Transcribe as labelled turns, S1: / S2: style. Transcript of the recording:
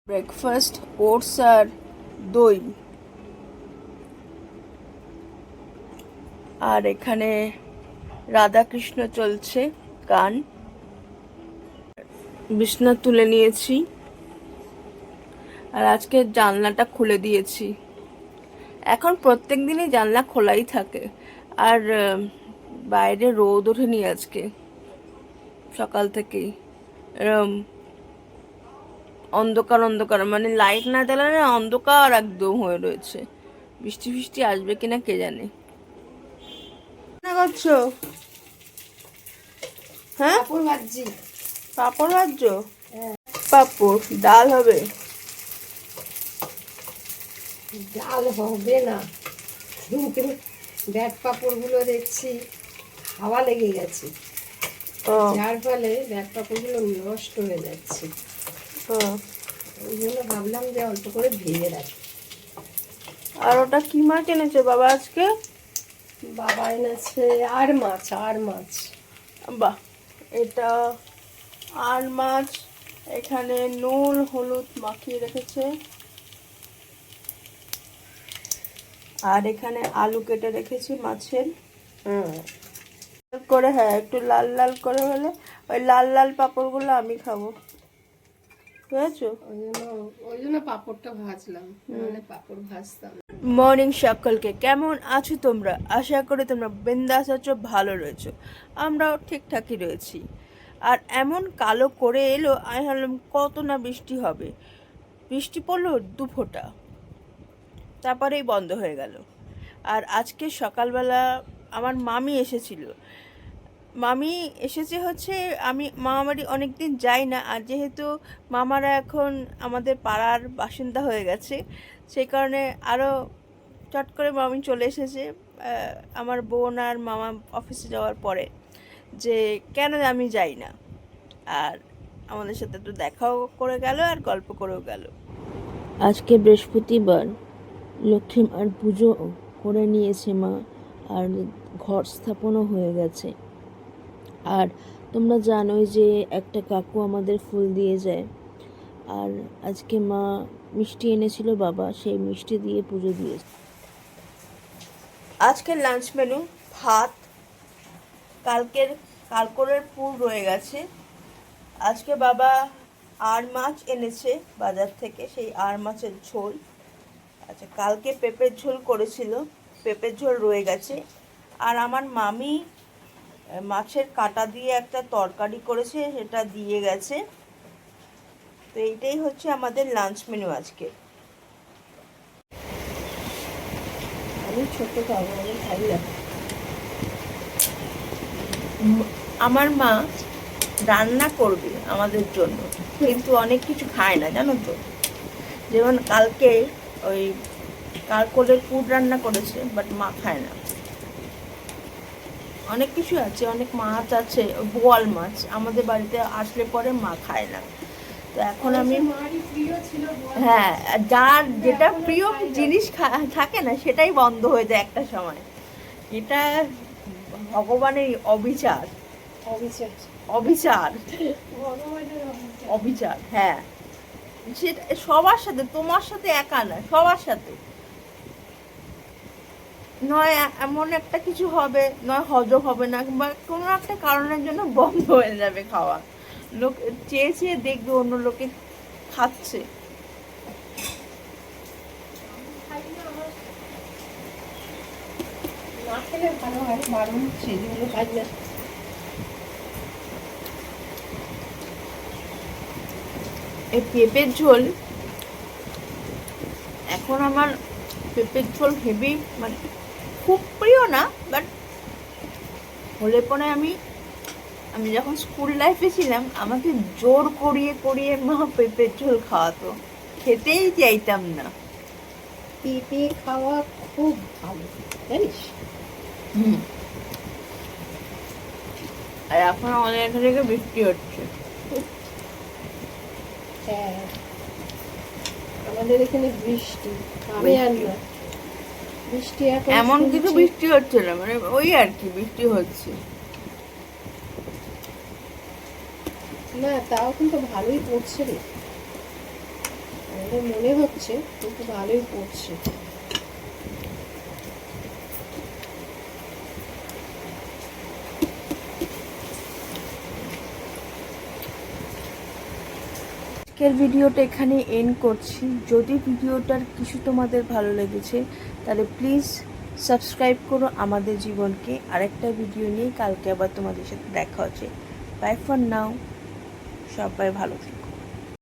S1: Breakfast oats আর দই। আর এখানে রাধাকৃষ্ণ চলছে গান। বিছনা তুলে নিয়েছি আর আজকে জানলাটা খুলে দিয়েছি। এখন প্রত্যেক দিনই জানলা খোলাই থাকে। আর বাইরে রোদ ওঠেনি আজকে সকাল থেকেই। এরম অন্ধকার অন্ধকার, মানে লাইট না জ্বালালে অন্ধকার একদম হয়ে রয়েছে। বৃষ্টি ফিষ্টি আসবে কিনা কে জানে। না করছো? হ্যাঁ,
S2: পাপড় ভাজছি।
S1: পাঁপড় ভাজছো? পাঁপড় ডাল হবে?
S2: ডাল হবে না, কিন্তু ব্যাট পাপড়গুলো দেখছি হাওয়া লেগে গেছে, যার ফলে ব্যাট পাপড়গুলো নষ্ট হয়ে যাচ্ছে। ওই জন্য ভাবলাম যে অল্প করে ভেজে রাখি।
S1: আর ওটা কি মাছ এনেছে বাবা আজকে?
S2: বাবা এনেছে আর মাছ।
S1: বাহ, এটা আর মাছ। এখানে নুন হলুদ মাখিয়ে রেখেছে। আর এখানে আলু কেটে রেখেছি মাছের করে। হ্যাঁ, একটু লাল লাল করে হলে ওই লাল লাল পাঁপড়গুলো আমি খাবো, বুঝেছো?
S2: ওই জন্য পাপড়টা ভাজলাম, নাহলে পাপড় ভাজতাম।
S1: মর্নিং সকলকে, কেমন আছো তোমরা? আশা করি তোমরা বিন্দাস আছো, ভালো রয়েছো। আমরাও ঠিকঠাকই রয়েছি। আর এমন কালো করে এলো, আমি ভাবলাম কত না বৃষ্টি হবে। বৃষ্টি পড়লো 2 ফোঁটা, তারপরেই বন্ধ হয়ে গেল। আর আজকে সকালবেলা আমার মামি এসেছিল। মামি এসেছে হচ্ছে, আমি মামাবাড়ি অনেকদিন যাই না। আর যেহেতু মামারা এখন আমাদের পাড়ার বাসিন্দা হয়ে গেছে, সেই কারণে আরও চট করে মামি চলে এসেছে আমার বোন আর মামা অফিসে যাওয়ার পরে, যে কেন আমি যাই না। আর আমাদের সাথে একটু দেখাও করে গেল আর গল্প করেও গেল। আজকে বৃহস্পতিবার, লক্ষ্মী মার পুজো করে নিয়েছে মা, আর ঘর স্থাপনও হয়ে গেছে। আর তোমরা জানোই যে একটা কাকু আমাদের ফুল দিয়ে যায়। আর আজকে মা মিষ্টি এনেছিল বাবা, সেই মিষ্টি দিয়ে পুজো দিয়েছে। আজকের লাঞ্চ মেনু ভাত, কালকের পুর রয়ে গেছে। আজকে বাবা আর মাছ এনেছে বাজার থেকে, সেই আর মাছের ঝোল। আচ্ছা, কালকে পেঁপের ঝোল করেছিল, পেঁপের ঝোল রয়ে গেছে। আর আমার মামি মাছের কাঁটা দিয়ে একটা তরকারি করেছে, সেটা দিয়ে গেছে। তো এইটাই হচ্ছে আমাদের লাঞ্চ মেনু আজকে।
S2: আমি ছোট খাবো, আমি খাই না।
S1: আমার মা রান্না করবে আমাদের জন্য, কিন্তু অনেক কিছু খায় না, জানো তো। যেমন কালকে ওই কালকের পুর রান্না করেছে, বাট মা খায় না। অনেক কিছু আছে, অনেক মাছ আছে, বোয়াল মাছ আমাদের বাড়িতে আসলে পরে মা খায় না। তো এখন আমি, হ্যাঁ, যার যেটা প্রিয় জিনিস থাকে না, সেটাই বন্ধ হয়ে যায় একটা সময়। এটা ভগবানের অবিচার। অবিচার অবিচার, হ্যাঁ। সেটা সবার সাথে, তোমার সাথে একা না, সবার সাথে। নয় এমন একটা কিছু হবে, নয় হজম হবে না, কিংবা কোনো একটা কারণের জন্য বন্ধ হয়ে যাবে খাওয়া। লোক চেয়ে চেয়ে দেখবে অন্য লোকে খাচ্ছে।
S2: না খেলে ভালো হয়, বারণ সেগুলো খাই না।
S1: এই পেঁপের ঝোল, এখন আমার পেঁপের ঝোল হেভি, মানে খুব প্রিয় না, বাট হলে পরে আমি যখন স্কুল লাইফে ছিলাম, আমাকে জোর করিয়ে করিয়ে মা পেঁপের ঝোল খাওয়াতো, খেতেই চাইতাম না।
S2: পেঁপে খাওয়া খুব ভালো, জানিস?
S1: আর এখন আমাদের এখান থেকে বৃষ্টি হচ্ছে।
S2: হ্যাঁ, আমাদের এখানে বৃষ্টি, আমি আর না বৃষ্টি এখন
S1: এমন কিছু বৃষ্টি হচ্ছে না, মানে ওই আর কি বৃষ্টি হচ্ছে
S2: না, তাও কিন্তু ভালোই পড়ছে রে। আমাদের মনে হচ্ছে কিন্তু ভালোই পড়ছে।
S1: আজকের ভিডিওটা এখানে এন্ড করছি। যদি ভিডিওটার কিছু তোমাদের ভালো লেগেছে তাহলে প্লিজ সাবস্ক্রাইব করো আমাদের জীবনকে। আরেকটা ভিডিও নিয়ে কালকে আবার তোমাদের সাথে দেখা হচ্ছে। বাই ফর নাও, সবাই ভালো থেকো।